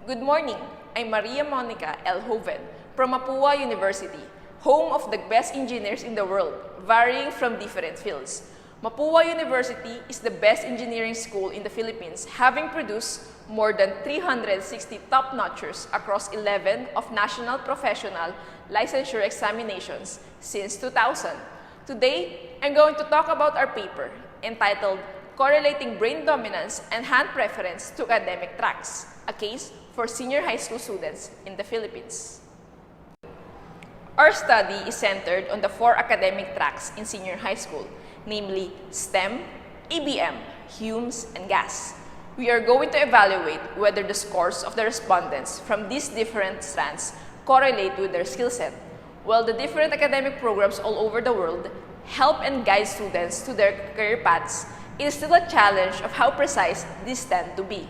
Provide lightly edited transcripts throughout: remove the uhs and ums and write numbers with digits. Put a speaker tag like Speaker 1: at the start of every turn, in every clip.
Speaker 1: Good morning. I'm Maria Monica L. Joven from Ochoa University, home of the best engineers in the world, varying from different fields. Ochoa University is the best engineering school in the Philippines, having produced more than 360 top-notchers across 11 of national professional licensure examinations since 2000. Today, I'm going to talk about our paper entitled Correlating Brain Dominance and Hand Preference to Academic Tracks, a case for senior high school students in the Philippines. Our study is centered on the 4 academic tracks in senior high school, namely STEM, ABM, HUMS, and GAS. We are going to evaluate whether the scores of the respondents from these different strands correlate with their skill set. While the different academic programs all over the world help and guide students to their career paths, it is still a challenge of how precise these tend to be.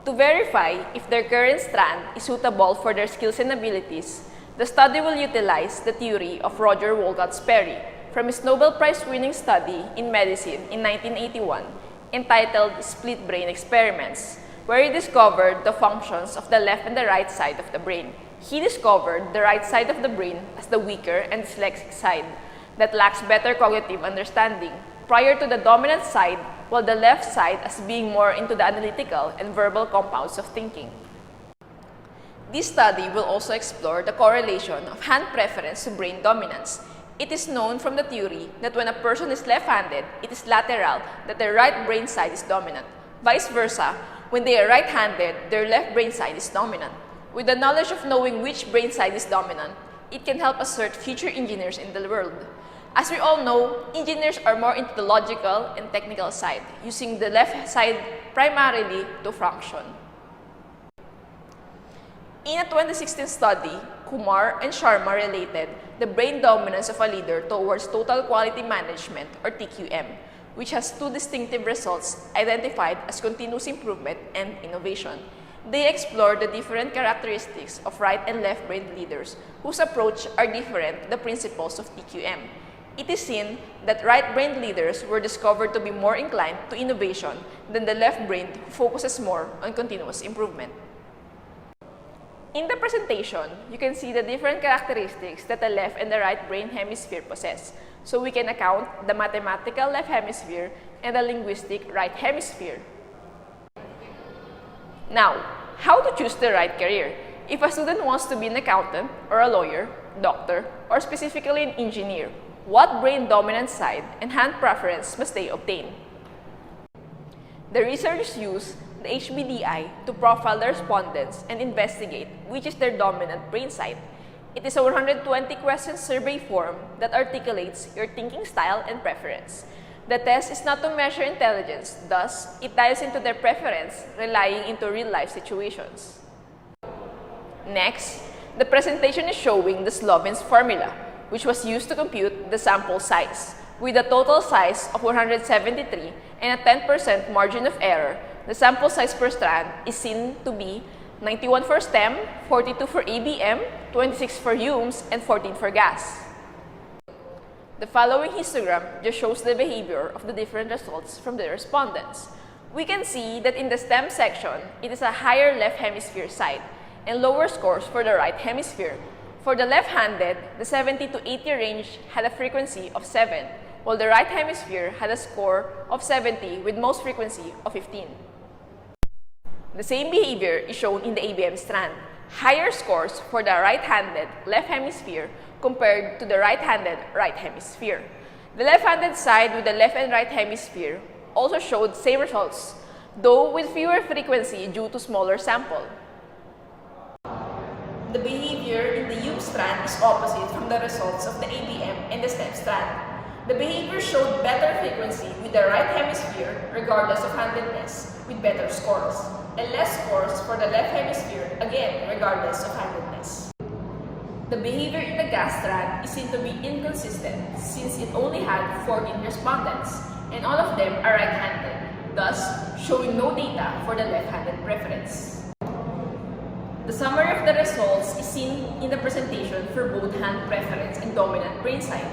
Speaker 1: To verify if their current strand is suitable for their skills and abilities, the study will utilize the theory of Roger Wolcott Sperry from his Nobel Prize-winning study in medicine in 1981 entitled Split Brain Experiments, where he discovered the functions of the left and the right side of the brain. He discovered the right side of the brain as the weaker and dyslexic side that lacks better cognitive understanding, prior to the dominant side, while the left side as being more into the analytical and verbal compounds of thinking. This study will also explore the correlation of hand preference to brain dominance. It is known from the theory that when a person is left-handed, it is lateral that their right brain side is dominant. Vice versa, when they are right-handed, their left brain side is dominant. With the knowledge of knowing which brain side is dominant, it can help assert future engineers in the world. As we all know, engineers are more into the logical and technical side, using the left side primarily to function. In a 2016 study, Kumar and Sharma related the brain dominance of a leader towards total quality management, or TQM, which has 2 distinctive results identified as continuous improvement and innovation. They explored the different characteristics of right and left-brained leaders whose approach are different the principles of TQM. It is seen that right-brained leaders were discovered to be more inclined to innovation than the left-brained who focuses more on continuous improvement. In the presentation, you can see the different characteristics that the left and the right brain hemisphere possess, so we can account the mathematical left hemisphere and the linguistic right hemisphere. Now, how to choose the right career? If a student wants to be an accountant, or a lawyer, doctor, or specifically an engineer, what brain dominant side and hand preference must they obtain? The researchers use the HBDI to profile the respondents and investigate which is their dominant brain side. It is a 120-question survey form that articulates your thinking style and preference. The test is not to measure intelligence, thus, it dives into their preference, relying into real-life situations. Next, the presentation is showing the Slovin's formula, which was used to compute the sample size. With a total size of 173 and a 10% margin of error, the sample size per strand is seen to be 91 for STEM, 42 for ABM, 26 for HUMS, and 14 for GAS. The following histogram just shows the behavior of the different results from the respondents. We can see that in the STEM section, it is a higher left hemisphere side and lower scores for the right hemisphere. For the left-handed, the 70 to 80 range had a frequency of 7, while the right hemisphere had a score of 70 with most frequency of 15. The same behavior is shown in the ABM strand. Higher scores for the right-handed left hemisphere compared to the right-handed right hemisphere. The left-handed side with the left and right hemisphere also showed same results, though with fewer frequency due to smaller sample. The behavior in the HUMS strand is opposite from the results of the ABM and the STEM strand. The behavior showed better frequency with the right hemisphere regardless of handedness, with better scores, and less scores for the left hemisphere, again regardless of handedness. The behavior in the GAS strand is seen to be inconsistent since it only had 14 respondents, and all of them are right-handed, thus showing no data for the left-handed preference. The summary of the results is seen in the presentation for both hand preference and dominant brain side.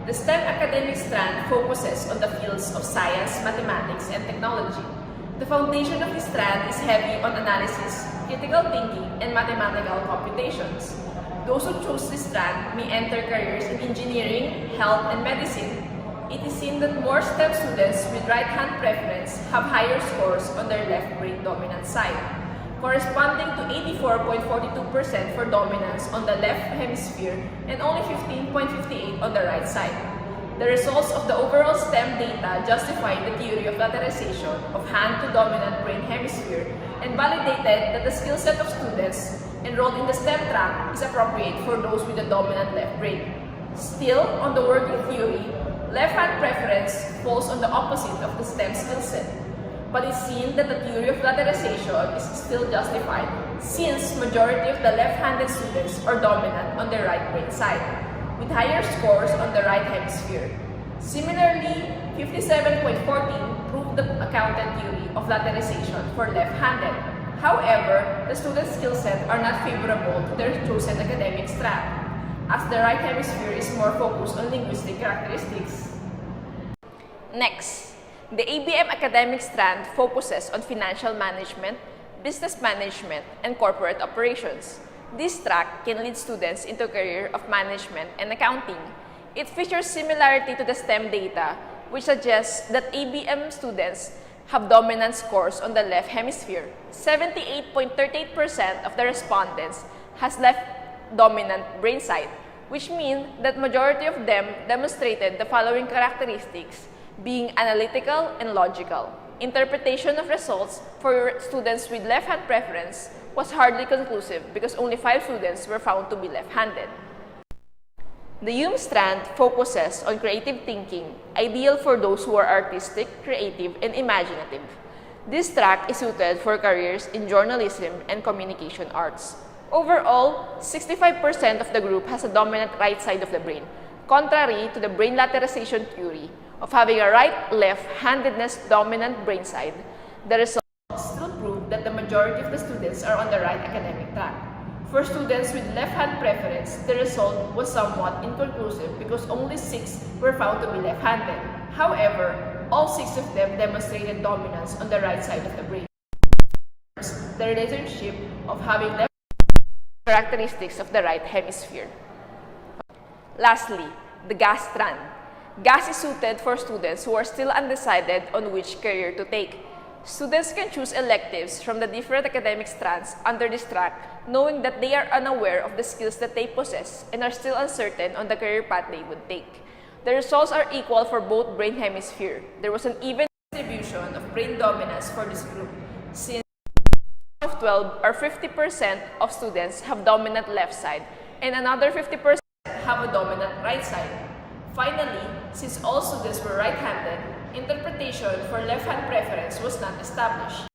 Speaker 1: The STEM academic strand focuses on the fields of science, mathematics, and technology. The foundation of this strand is heavy on analysis, critical thinking, and mathematical computations. Those who choose this strand may enter careers in engineering, health, and medicine. It is seen that more STEM students with right-hand preference have higher scores on their left brain dominant side, corresponding to 84.42% for dominance on the left hemisphere and only 15.58% on the right side. The results of the overall STEM data justify the theory of lateralization of hand to dominant brain hemisphere and validated that the skill set of students enrolled in the STEM track is appropriate for those with a dominant left brain. Still, on the working theory, left-hand preference falls on the opposite of the STEM skill set, but it's seen that the theory of lateralization is still justified since majority of the left-handed students are dominant on their right brain side, with higher scores on the right hemisphere. Similarly, 57.14 proved the accounted theory of lateralization for left-handed. However, the students' skill set are not favorable to their chosen academic track, as the right hemisphere is more focused on linguistic characteristics. Next, the ABM academic strand focuses on financial management, business management, and corporate operations. This track can lead students into a career of management and accounting. It features similarity to the STEM data, which suggests that ABM students have dominant scores on the left hemisphere. 78.38% of the respondents has left dominant brain side, which means that majority of them demonstrated the following characteristics, being analytical and logical. Interpretation of results for students with left-hand preference was hardly conclusive because only 5 students were found to be left-handed. The IEOM strand focuses on creative thinking, ideal for those who are artistic, creative, and imaginative. This track is suited for careers in journalism and communication arts. Overall, 65% of the group has a dominant right side of the brain, contrary to the brain lateralization theory of having a right-left-handedness dominant brain side. The results still prove that the majority of the students are on the right academic track. For students with left-hand preference, the result was somewhat inconclusive because only 6 were found to be left-handed. However, all 6 of them demonstrated dominance on the right side of the brain. The relationship of having left characteristics of the right hemisphere. Lastly, the gas strand. Gas is suited for students who are still undecided on which career to take. Students can choose electives from the different academic strands under this track, knowing that they are unaware of the skills that they possess and are still uncertain on the career path they would take. The results are equal for both brain hemisphere. There was an even distribution of brain dominance for this group, since of 12 or 50% of students have dominant left side and another 50% have a dominant right side. Finally, since all students were right-handed, interpretation for left-hand preference was not established.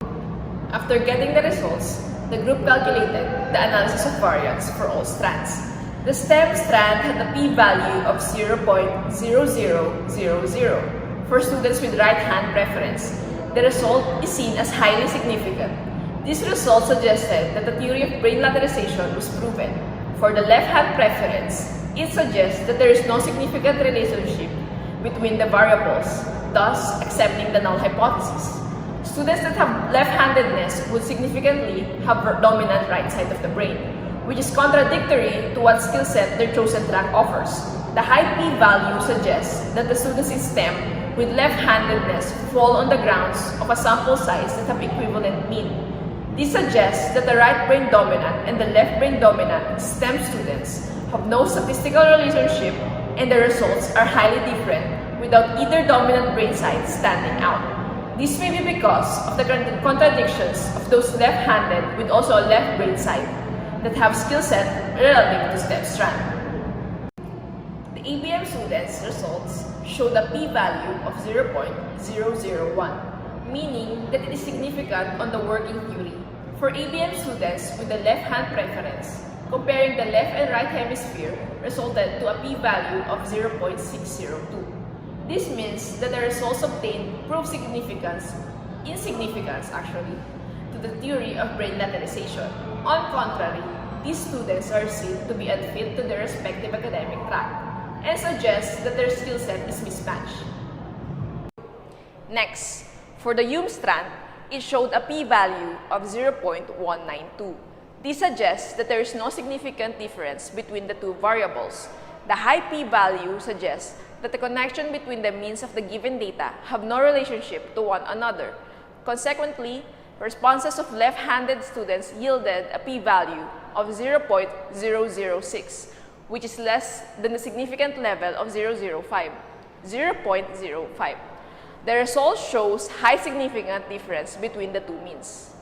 Speaker 1: After getting the results, the group calculated the analysis of variance for all strands. The STEM strand had a p-value of 0.0000 for students with right-hand preference. The result is seen as highly significant. This result suggested that the theory of brain lateralization was proven. For the left-hand preference, it suggests that there is no significant relationship between the variables, thus accepting the null hypothesis. Students that have left-handedness would significantly have dominant right side of the brain, which is contradictory to what skill set their chosen track offers. The high p-value suggests that the students in STEM with left-handedness fall on the grounds of a sample size that have equivalent mean. This suggests that the right brain dominant and the left brain dominant STEM students have no statistical relationship and the results are highly different without either dominant brain side standing out. This may be because of the contradictions of those left-handed with also a left brain side that have skill set relative to STEM strand. The ABM students' results show the p-value of 0.001, meaning that it is significant on the working theory. For ABM students with the left-hand preference, comparing the left and right hemisphere resulted to a p-value of 0.602. This means that the results obtained prove insignificance actually, to the theory of brain lateralization. On contrary, these students are seen to be unfit to their respective academic track and suggest that their skill set is mismatched. Next, for the IEOM strand, it showed a p-value of 0.192. This suggests that there is no significant difference between the two variables. The high p-value suggests that the connection between the means of the given data have no relationship to one another. Consequently, responses of left-handed students yielded a p-value of 0.006, which is less than the significant level of 0.05. The result shows high significant difference between the two means.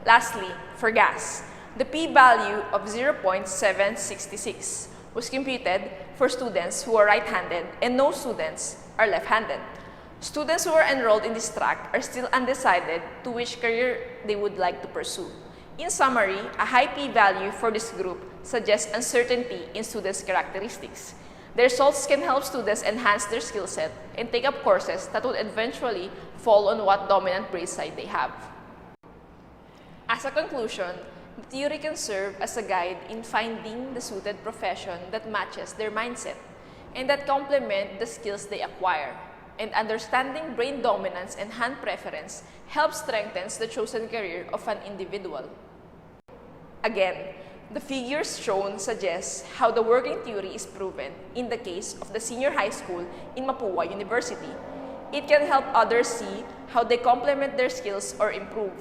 Speaker 1: Lastly, for gas, the p-value of 0.766 was computed for students who are right-handed and no students are left-handed. Students who are enrolled in this track are still undecided to which career they would like to pursue. In summary, a high p-value for this group suggests uncertainty in students' characteristics. The results can help students enhance their skill set and take up courses that would eventually fall on what dominant brain side they have. As a conclusion, the theory can serve as a guide in finding the suited profession that matches their mindset and that complement the skills they acquire. And understanding brain dominance and hand preference helps strengthen the chosen career of an individual. Again, the figures shown suggest how the working theory is proven in the case of the senior high school in Mapua University. It can help others see how they complement their skills or improve.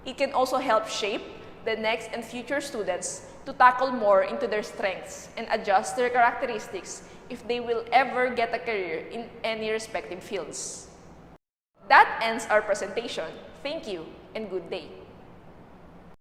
Speaker 1: It can also help shape the next and future students to tackle more into their strengths and adjust their characteristics if they will ever get a career in any respective fields. That ends our presentation. Thank you and good day.